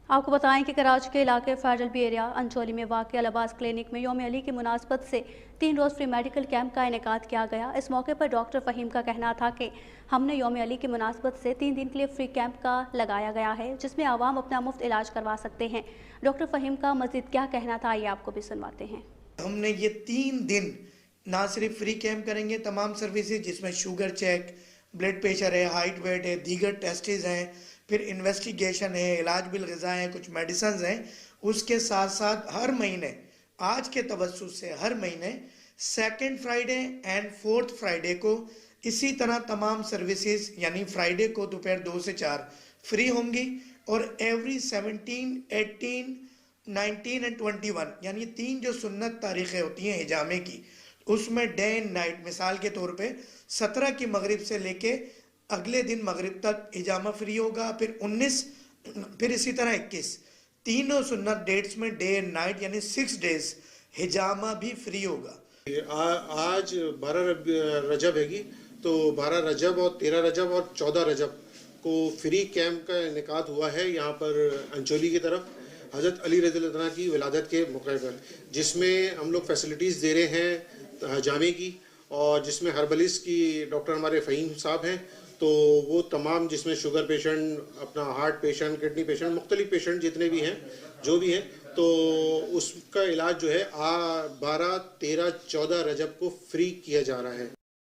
आपको बताएं कि कराची के इलाके फैजलबी एरिया अंचोली में वाक़ अलबास क्लिनिक में यौम अली की मुनासबत से 3 रोज़ फ्री मेडिकल कैंप का इनेकाद किया गया। इस मौके पर डॉक्टर फ़हीम का कहना था कि हमने यौम अली की मुनासबत से 3 दिन के लिए फ्री कैंप का लगाया गया है, जिसमें आवाम अपना मुफ्त इलाज करवा सकते हैं। डॉक्टर फ़हीम का मज़ीद क्या कहना था, आइए आपको भी सुनवाते हैं। हमने ये 3 दिन ना सिर्फ फ्री कैंप करेंगे, तमाम सर्विसेज जिसमें शुगर चेक, ब्लड प्रेशर है, हाइट वेट है, दीगर टेस्टेज हैं, फिर इन्वेस्टिगेशन है, इलाज बिल ग़िज़ा है, कुछ मेडिसिन हैं। उसके साथ साथ हर महीने आज के तवस्सुस से हर महीने second Friday and fourth Friday को इसी तरह तमाम सर्विसेज यानी फ्राइडे को दोपहर 2 से 4 फ्री होंगी और एवरी 17, 18, 19 एंड 21 यानी 3 जो सुन्नत तारीखें होती हैं हिजामे की, उसमें डे एंड नाइट मिसाल के तौर पे 17 की मगरिब से लेके अगले दिन मगरिब तक हिजामा फ्री होगा, फिर 19, फिर इसी तरह 21, तीनों सुन्नत डेट्स में डे एंड नाइट यानी 6 डेज हिजामा भी फ्री होगा। आज 12 रजब हैगी, तो 12 रजब और 13 रजब और 14 रजब को फ्री कैंप का इनेकाद हुआ है यहाँ पर अंचोली की तरफ हज़रत अली रज़ियल्लाहु अन्हु की विलादत के मौके पर, जिसमें हम लोग फैसिलिटीज़ दे रहे हैं जामे की, और जिसमें हर्बलिस्ट की डॉक्टर हमारे फ़हीम साहब हैं, तो वो तमाम जिसमें शुगर पेशेंट, अपना हार्ट पेशेंट, किडनी पेशेंट, मुख्तलिफ पेशेंट जितने भी हैं, जो भी हैं, तो उसका इलाज जो है 12, 13, 14 रजब को फ्री किया जा रहा है।